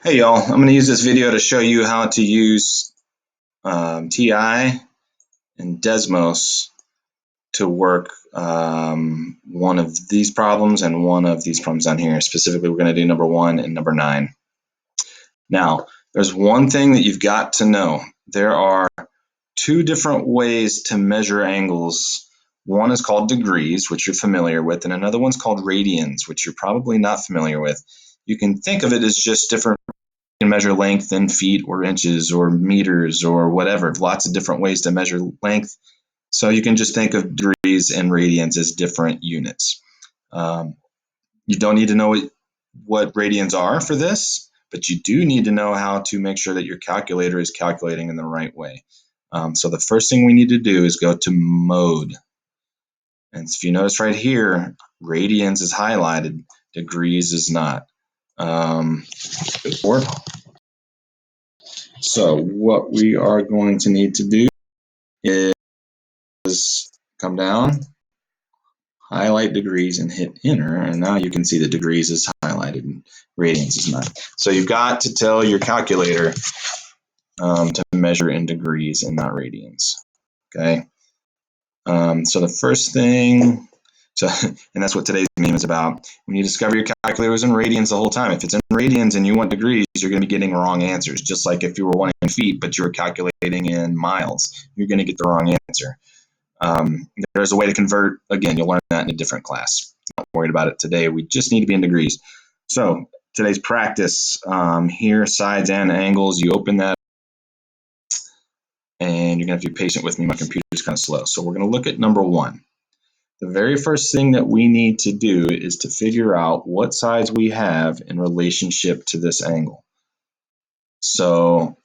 Hey y'all, I'm going to use this video to show you how to use TI and Desmos to work one of these problems and one of these problems down here. Specifically, we're going to do number 1 and number 9. Now, there's one thing that you've got to know. There are two different ways to measure angles. One is called degrees, which you're familiar with, and another one's called radians, which you're probably not familiar with. You can think of it as just different. You can measure length in feet or inches or meters or whatever. Lots of different ways to measure length. So you can just think of degrees and radians as different units. You don't need to know what radians are for this, but you do need to know how to make sure that your calculator is calculating in the right way. So the first thing we need to do is go to mode. And if you notice right here, radians is highlighted, degrees is not. So what we are going to need to do is come down, highlight degrees, and hit enter. And now you can see the degrees is highlighted and radians is not. So you've got to tell your calculator to measure in degrees and not radians. Okay. So the first thing, and that's what today's meme is about. When you discover your calculator is in radians the whole time, if it's in radians and you want degrees, you're going to be getting wrong answers. Just like if you were wanting feet, but you were calculating in miles, you're going to get the wrong answer. There's a way to convert. Again, you'll learn that in a different class. Not worried about it today. We just need to be in degrees. So today's practice here, sides and angles. You open that, and you're going to have to be patient with me. My computer's kind of slow. So we're going to look at number 1. The very first thing that we need to do is to figure out what sides we have in relationship to this angle. So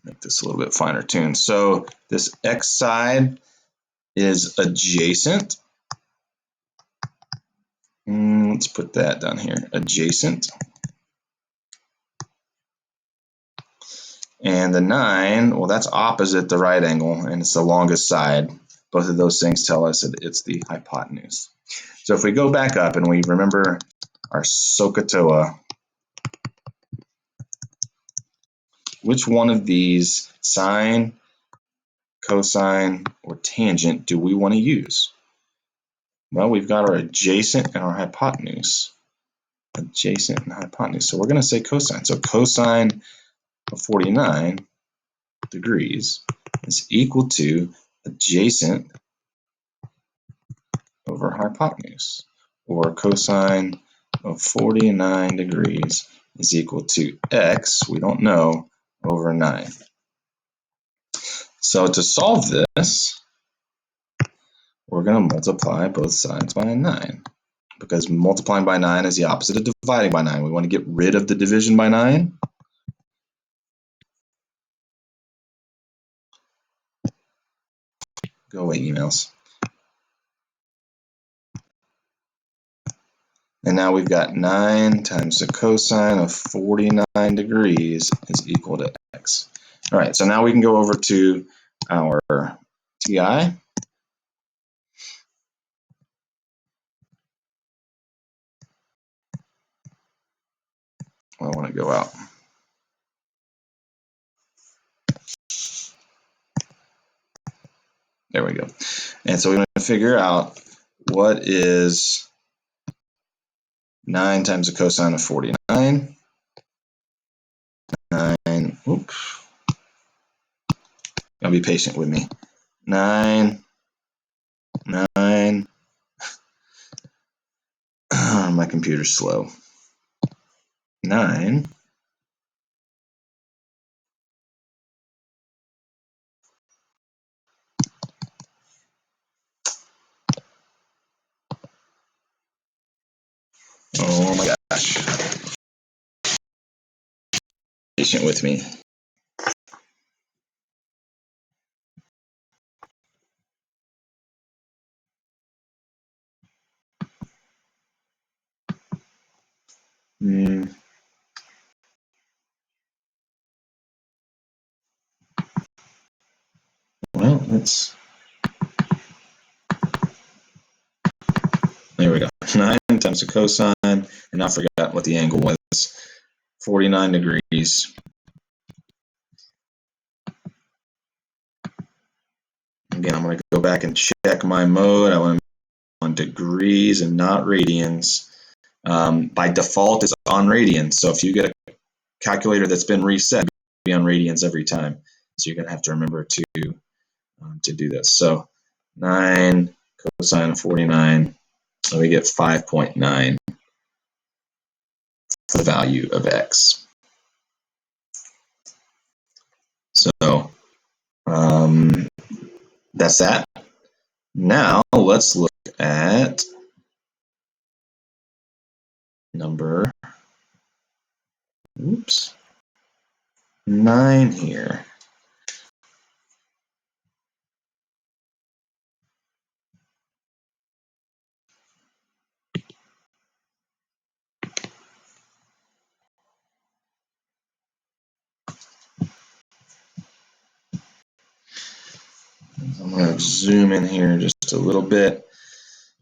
make this a little bit finer tuned. So this X side is adjacent. Let's put that down here, adjacent. And the 9, well, that's opposite the right angle, and it's the longest side. Both of those things tell us that it's the hypotenuse. So if we go back up and we remember our SOHCAHTOA, which one of these, sine, cosine, or tangent, do we want to use? Well, we've got our adjacent and our hypotenuse. Adjacent and hypotenuse. So we're going to say cosine. So cosine of 49 degrees is equal to adjacent over hypotenuse, or cosine of 49 degrees is equal to x, we don't know, over 9. So to solve this, we're going to multiply both sides by 9, because multiplying by 9 is the opposite of dividing by 9. We want to get rid of the division by 9. Go away, emails. And now we've got 9 times the cosine of 49 degrees is equal to x. All right, so now we can go over to our TI. I want to go out. There we go. And so we want to figure out what is 9 times the cosine of 49. 9, oops. Gotta be patient with me. 9, 9. My computer's slow. 9. Oh my gosh. Patient with me. Well, let's There we go. 9 times the cosine, and I forgot what the angle was. 49 degrees. Again, I'm going to go back and check my mode. I want to on degrees and not radians. By default, it's on radians. So if you get a calculator that's been reset, it'll be on radians every time. So you're going to have to remember to do this. So 9 cosine of 49, so we get 5.9 for the value of x. So that's that. Now let's look at number 9 here. I'm going to zoom in here just a little bit.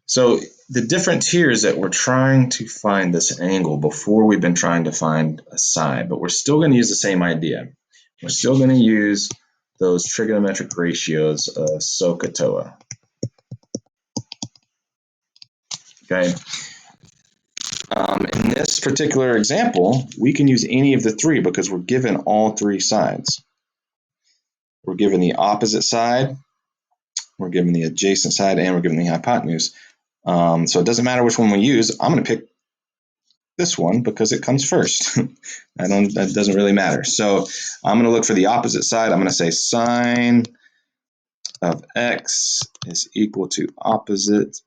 So the difference here is that we're trying to find this angle before we've been trying to find a side, but we're still going to use the same idea. We're still going to use those trigonometric ratios of SOHCAHTOA. Okay. In this particular example, we can use any of the three because we're given all three sides. We're given the opposite side, we're given the adjacent side, and we're given the hypotenuse. So it doesn't matter which one we use. I'm going to pick this one because it comes first. That doesn't really matter. So I'm going to look for the opposite side. I'm going to say sine of x is equal to opposite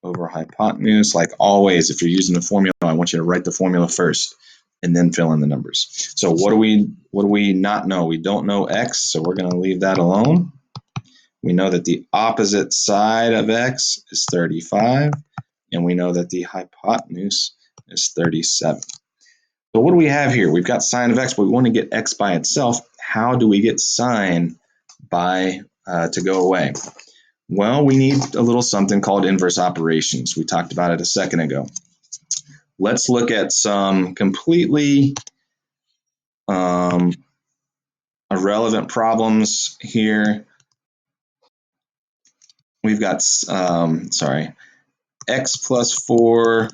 over hypotenuse. Like always, if you're using the formula, I want you to write the formula first and then fill in the numbers. So what do we not know? We don't know x, so we're going to leave that alone. We know that the opposite side of x is 35, and we know that the hypotenuse is 37. So what do we have here? We've got sine of x, but we want to get x by itself. How do we get sine by to go away? Well, we need a little something called inverse operations. We talked about it a second ago. Let's look at some completely irrelevant problems here. We've got, x plus 4 is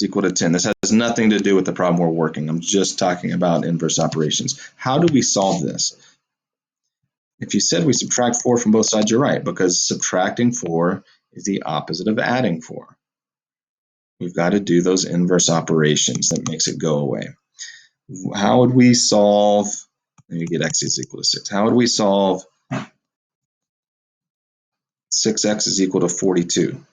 equal to 10. This has nothing to do with the problem we're working. I'm just talking about inverse operations. How do we solve this? If you said we subtract 4 from both sides, you're right, because subtracting 4 is the opposite of adding 4. We've got to do those inverse operations that makes it go away. How would we solve, let me get x is equal to 6. How would we solve 6x is equal to 42?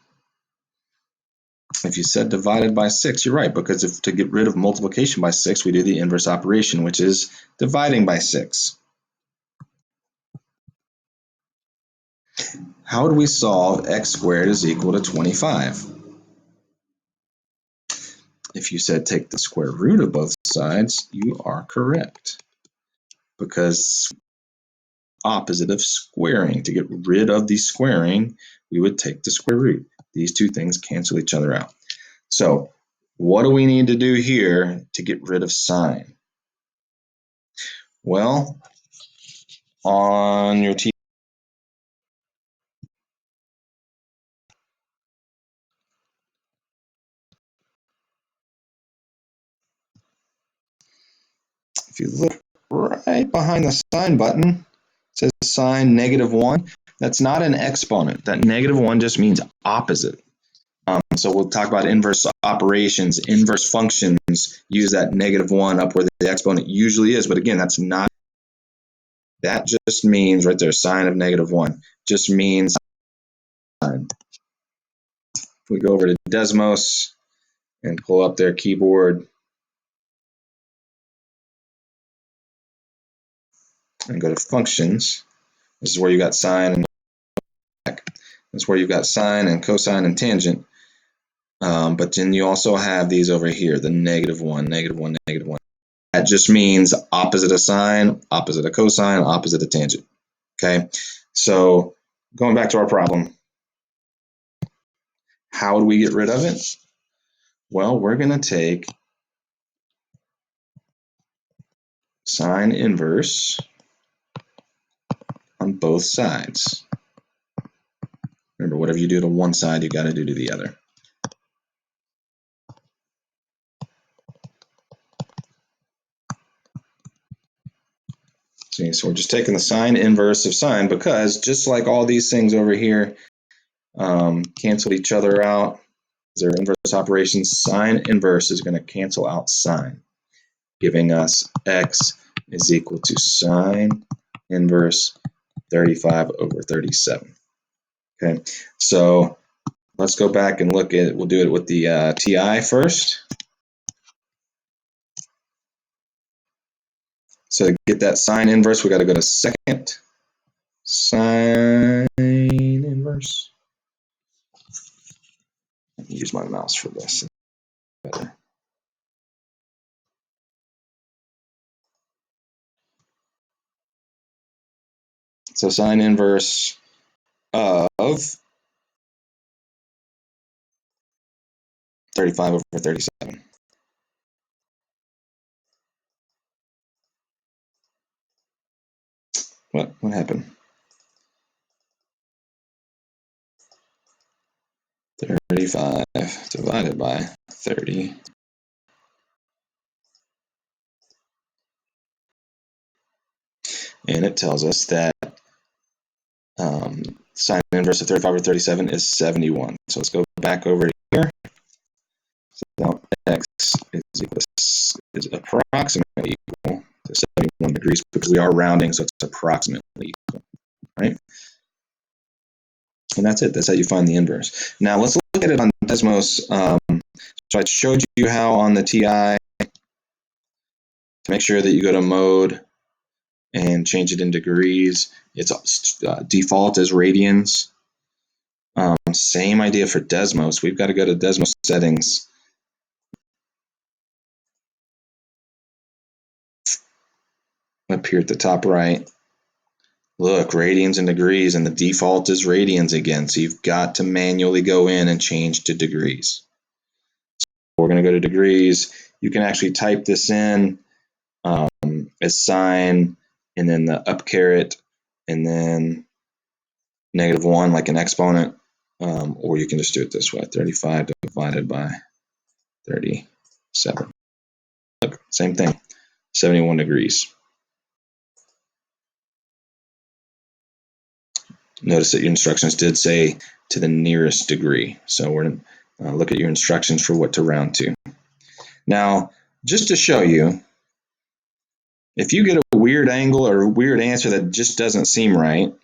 If you said divided by 6, you're right, because if to get rid of multiplication by 6, we do the inverse operation, which is dividing by 6. How would we solve x squared is equal to 25? If you said take the square root of both sides, you are correct, because opposite of squaring. To get rid of the squaring, we would take the square root. These two things cancel each other out. So what do we need to do here to get rid of sine? Well, on your if you look right behind the sine button, it says sine -1. That's not an exponent. That -1 just means opposite. So we'll talk about inverse operations, inverse functions, use that -1 up where the exponent usually is. But again, that's not, that just means right there, sine of -1, just means sine. If we go over to Desmos and pull up their keyboard and go to functions, this is where you got sine and this is where you've got sine and cosine and tangent. But then you also have these over here, the -1, -1, -1. That just means opposite of sine, opposite of cosine, opposite of tangent. Okay, so going back to our problem, How do we get rid of it? Well, we're going to take sine inverse on both sides. Remember, whatever you do to one side, you got to do to the other. See, so we're just taking the sine inverse of sine because just like all these things over here cancel each other out, they're inverse operations, sine inverse is going to cancel out sine, giving us x is equal to sine inverse 35 over 37. Okay, so let's go back and look at, we'll do it with the TI first. So to get that sine inverse, we got to go to second sine inverse. Use my mouse for this. Better. So sine inverse of 35 over 37. What happened? 35 divided by 30. And it tells us that sine inverse of 35 over 37 is 71. So let's go back over here. So now x is approximately equal to 71 degrees because we are rounding, so it's approximately equal, right? And that's it. That's how you find the inverse. Now let's look at it on Desmos. So I showed you how on the TI to make sure that you go to mode and change it in degrees. It's default as radians. Same idea for Desmos. We've got to go to Desmos settings. Up here at the top right. Look, radians and degrees, and the default is radians again. So you've got to manually go in and change to degrees. So we're going to go to degrees. You can actually type this in as sine, and then the up caret, and then -1 like an exponent, or you can just do it this way, 35 divided by 37. Look, same thing, 71 degrees. Notice that your instructions did say to the nearest degree, so we're going to look at your instructions for what to round to. Now, just to show you, if you get a weird angle or a weird answer that just doesn't seem right,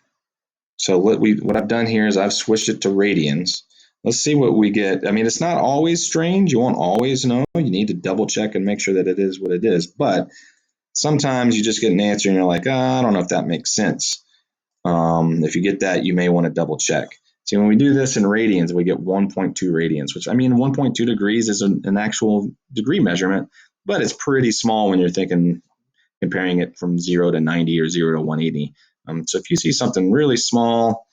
so what I've done here is I've switched it to radians. Let's see what we get. I mean, it's not always strange. You won't always know. You need to double check and make sure that it is what it is. But sometimes you just get an answer and you're like, I don't know if that makes sense. If you get that, you may want to double check. See, when we do this in radians, we get 1.2 radians, which I mean, 1.2 degrees is an actual degree measurement, but it's pretty small when you're comparing it from 0 to 90 or 0 to 180. So if you see something really small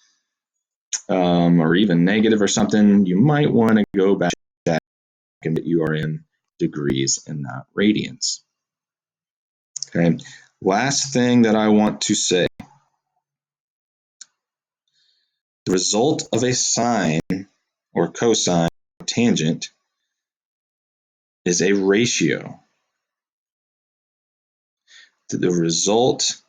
or even negative or something, you might want to go back and check that you are in degrees and not radians. Okay. Last thing that I want to say. The result of a sine or cosine or tangent is a ratio. The result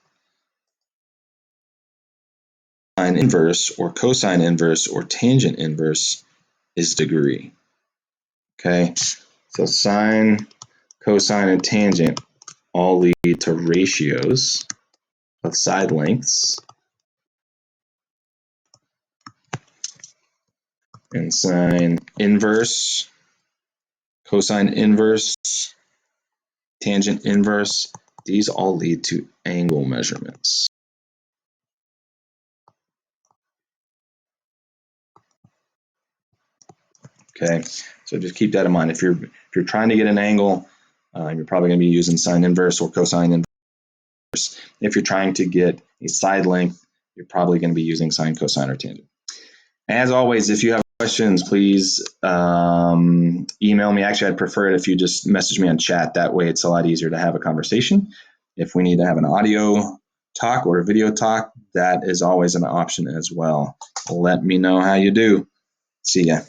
sine inverse or cosine inverse or tangent inverse is degree. Okay, so sine, cosine, and tangent all lead to ratios of side lengths. And sine inverse, cosine inverse, tangent inverse, these all lead to angle measurements. Okay, so just keep that in mind. If you're trying to get an angle, you're probably going to be using sine inverse or cosine inverse. If you're trying to get a side length, you're probably going to be using sine, cosine, or tangent. As always, if you have Questions, please email me. Actually, I'd prefer it if you just message me on chat. That way it's a lot easier to have a conversation. If we need to have an audio talk or a video talk, that is always an option as well. Let me know how you do. See ya.